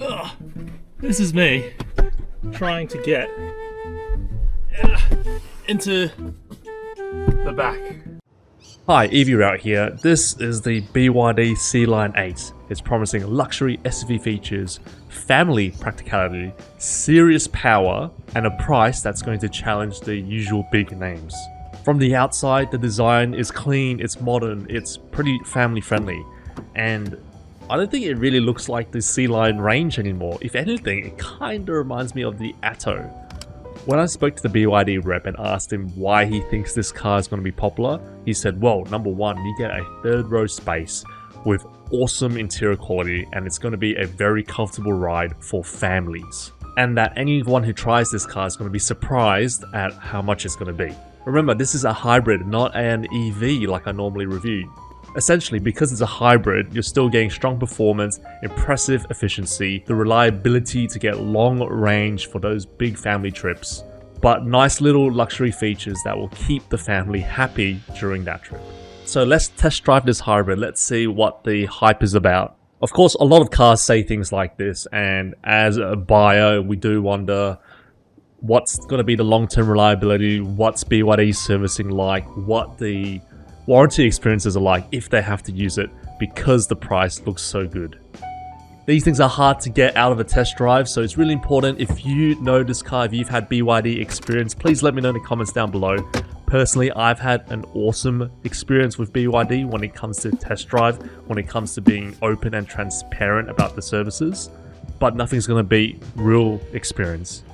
Ugh, this is me trying to get into the back. Hi, EVRoute here. This is the BYD Sealion 8. It's promising luxury SUV features, family practicality, serious power, and a price that's going to challenge the usual big names. From the outside, the design is clean, it's modern, it's pretty family friendly, and I don't think it really looks like the Sealion range anymore. If anything, it kinda reminds me of the Atto. When I spoke to the BYD rep and asked him why he thinks this car is going to be popular, he said, well, number one, you get a third row space with awesome interior quality, and it's going to be a very comfortable ride for families. And that anyone who tries this car is going to be surprised at how much it's going to be. Remember, this is a hybrid, not an EV like I normally review. Essentially, because it's a hybrid, you're still getting strong performance, impressive efficiency, the reliability to get long range for those big family trips, but nice little luxury features that will keep the family happy during that trip. So let's test drive this hybrid, let's see what the hype is about. Of course, a lot of cars say things like this, and as a buyer, we do wonder what's going to be the long-term reliability, what's BYD servicing like, what the warranty experiences are like if they have to use it, because the price looks so good. These things are hard to get out of a test drive, so it's really important. If you know this car, if you've had BYD experience, please let me know in the comments down below. Personally, I've had an awesome experience with BYD when it comes to test drive, when it comes to being open and transparent about the services, but nothing's going to beat real experience.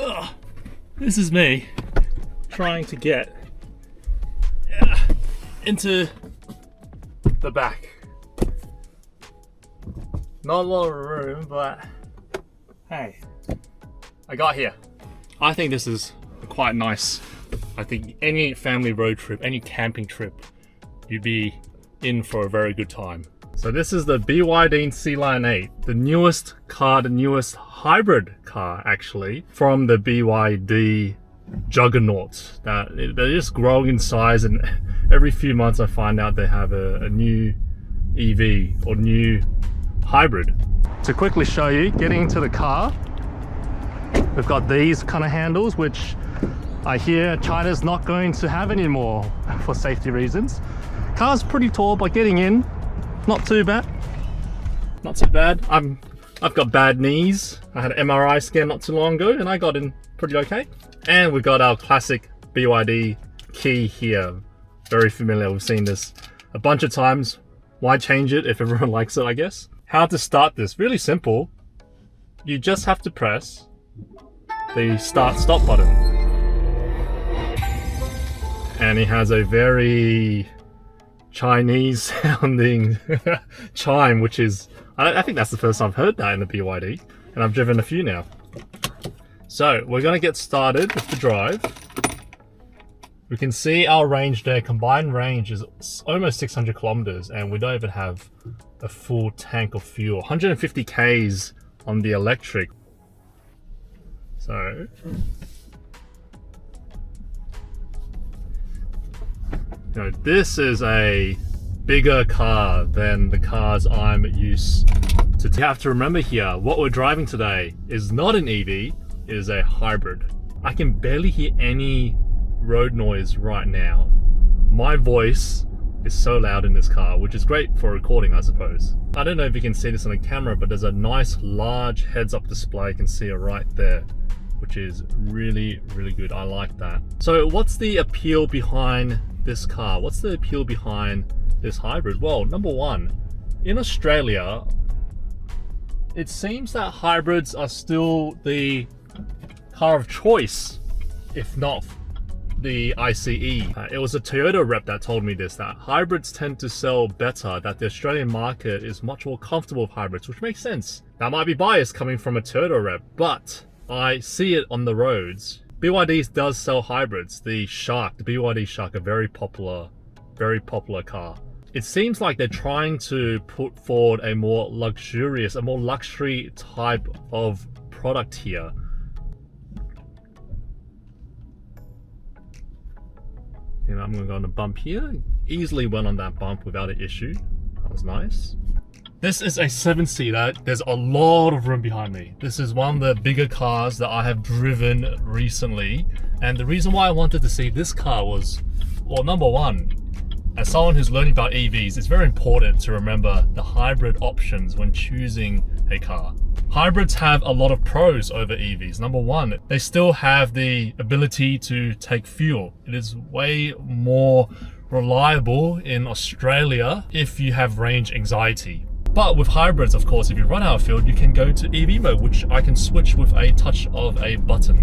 Ugh, this is me trying to get into the back. Not a lot of room, but hey, I got here. I think this is quite nice. I think any family road trip, any camping trip, you'd be in for a very good time. So this is the BYD Sealion 8, the newest car, the newest hybrid car actually, from the BYD juggernaut. They're just growing in size, and every few months I find out they have a new EV or new hybrid. To quickly show you, getting into the car, we've got these kind of handles, which I hear China's not going to have anymore for safety reasons. Car's pretty tall, but getting in, not too bad. Not too bad. I've got bad knees. I had an MRI scan not too long ago and I got in pretty okay. And we've got our classic BYD key here. Very familiar, we've seen this a bunch of times. Why change it if everyone likes it, I guess? How to start this? Really simple. You just have to press the start-stop button. And it has a very Chinese sounding chime, which is, I think that's the first time I've heard that in the BYD, and I've driven a few now. So we're going to get started with the drive. We can see our range there. Combined range is almost 600 kilometers, and we don't even have a full tank of fuel. 150 Ks on the electric. So you know, this is a bigger car than the cars I'm used to. You have to remember here, what we're driving today is not an EV, it is a hybrid. I can barely hear any road noise right now. My voice is so loud in this car, which is great for recording, I suppose. I don't know if you can see this on the camera, but there's a nice large heads-up display. You can see it right there. which is really, really good. I like that. So what's the appeal behind this car? What's the appeal behind this hybrid? Well, number one, in Australia, it seems that hybrids are still the car of choice, if not the ICE. It was a Toyota rep that told me this, that hybrids tend to sell better, that the Australian market is much more comfortable with hybrids, which makes sense. That might be biased coming from a Toyota rep, but I see it on the roads. BYD does sell hybrids. The BYD Shark, a very popular car. It seems like they're trying to put forward a more luxurious, a more luxury type of product here. And I'm gonna go on a bump here. Easily went on that bump without an issue. That was nice. This is a 7-seater. There's a lot of room behind me. This is one of the bigger cars that I have driven recently. And the reason why I wanted to see this car was, well, number one, as someone who's learning about EVs, it's very important to remember the hybrid options when choosing a car. Hybrids have a lot of pros over EVs. Number one, they still have the ability to take fuel. It is way more reliable in Australia if you have range anxiety. But with hybrids, of course, if you run out of fuel, you can go to EV mode, which I can switch with a touch of a button.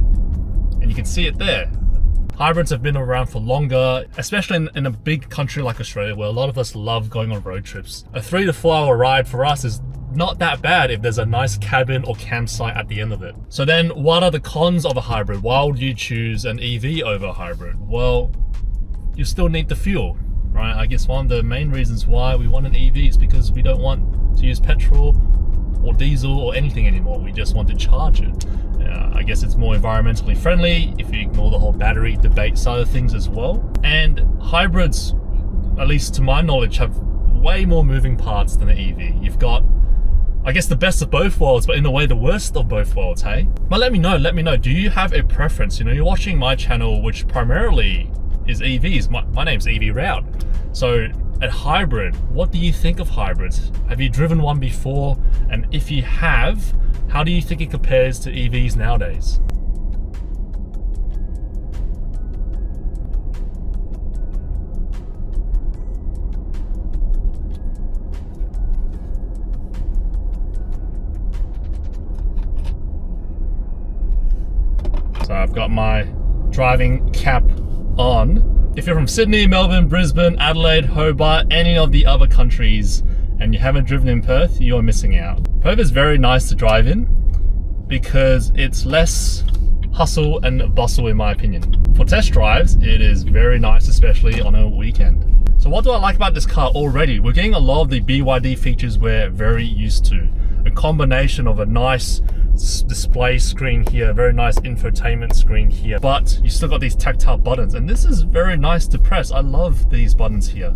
And you can see it there. Hybrids have been around for longer, especially in a big country like Australia, where a lot of us love going on road trips. A 3 to 4 hour ride for us is not that bad if there's a nice cabin or campsite at the end of it. So then what are the cons of a hybrid? Why would you choose an EV over a hybrid? Well, you still need the fuel, right? I guess one of the main reasons why we want an EV is because we don't want to use petrol or diesel or anything anymore. We just want to charge it. I guess it's more environmentally friendly if you ignore the whole battery debate side of things as well. And hybrids, at least to my knowledge, have way more moving parts than an EV. You've got, I guess, the best of both worlds, but in a way the worst of both worlds, hey? But let me know, do you have a preference? You know, you're watching my channel, which primarily is EVs. My name's EVRoute. So a hybrid, what do you think of hybrids? Have you driven one before? And if you have, how do you think it compares to EVs nowadays? So I've got my driving cap on. If you're from Sydney, Melbourne, Brisbane, Adelaide, Hobart, any of the other countries, and you haven't driven in Perth, you're missing out. Perth is very nice to drive in because it's less hustle and bustle, in my opinion. For test drives, it is very nice, especially on a weekend. So what do I like about this car already? We're getting a lot of the BYD features we're very used to. A combination of a nice display screen here, very nice infotainment screen here, but you still got these tactile buttons, and this is very nice to press. I love these buttons here.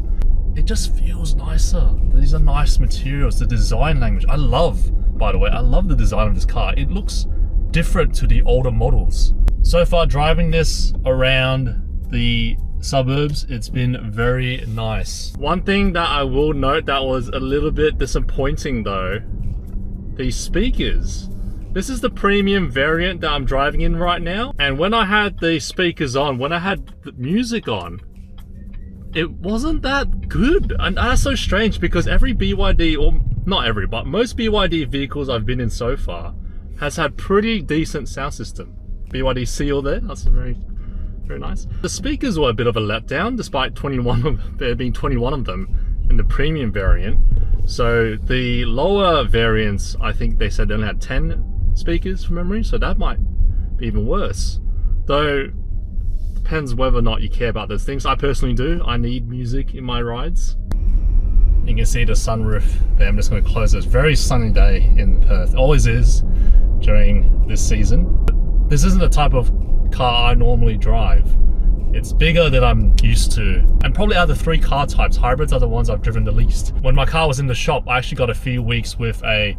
It just feels nicer. These are nice materials. The design language, I love, by the way, I love the design of this car. It looks different to the older models. So far driving this around the suburbs, it's been very nice. One thing that I will note that was a little bit disappointing though, these speakers. This is the premium variant that I'm driving in right now, and when I had the speakers on, when I had the music on, it wasn't that good. And that's so strange because every BYD, or not every, but most BYD vehicles I've been in so far has had pretty decent sound system. BYD Sealion there, that's very, very nice. The speakers were a bit of a letdown despite there being 21 of them in the premium variant. So the lower variants, I think they said they only had 10 speakers from memory, so that might be even worse. Though, depends whether or not you care about those things. I personally do. I need music in my rides. You can see the sunroof there. I'm just going to close this. Very sunny day in Perth. Always is during this season. This isn't the type of car I normally drive. It's bigger than I'm used to. And probably out of the 3 car types, hybrids are the ones I've driven the least. When my car was in the shop, I actually got a few weeks with a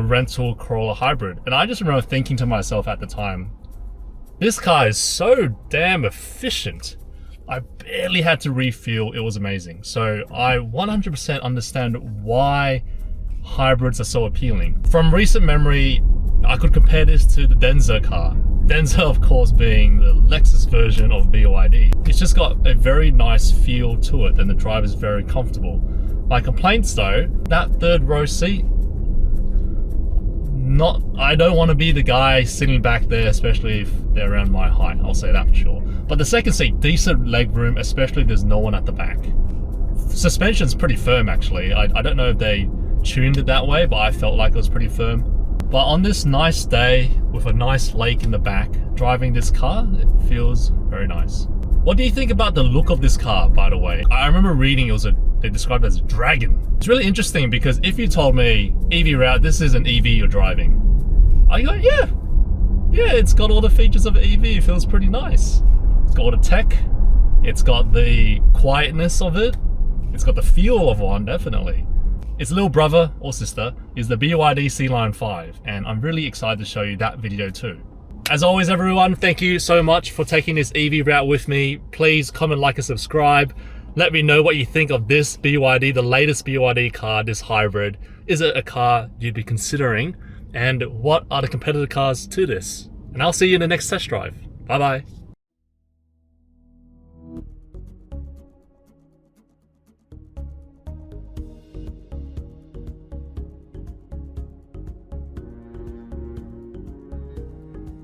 rental Corolla hybrid. And I just remember thinking to myself at the time, this car is so damn efficient. I barely had to refuel. It was amazing. So I 100% understand why hybrids are so appealing. From recent memory, I could compare this to the Denza car. Denza, of course, being the Lexus version of BYD. It's just got a very nice feel to it, and the drive is very comfortable. My complaints though, that third row seat, I don't want to be the guy sitting back there, especially if they're around my height, I'll say that for sure. But the second seat, decent leg room, especially if there's no one at the back. Suspension's pretty firm actually. I don't know if they tuned it that way, but I felt like it was pretty firm. But on this nice day with a nice lake in the back, driving this car, it feels very nice. What do you think about the look of this car, by the way? I remember reading they described it as a dragon. It's really interesting because if you told me, EVRoute, this is an EV you're driving, I go, yeah, it's got all the features of an EV, it feels pretty nice. It's got all the tech, it's got the quietness of it, it's got the feel of one, definitely. Its little brother or sister is the BYD Sealion 5, and I'm really excited to show you that video too. As always everyone, thank you so much for taking this EVRoute with me. Please comment, like and subscribe. Let me know what you think of this BYD, the latest BYD car, this hybrid. Is it a car you'd be considering? And what are the competitor cars to this? And I'll see you in the next test drive. Bye bye.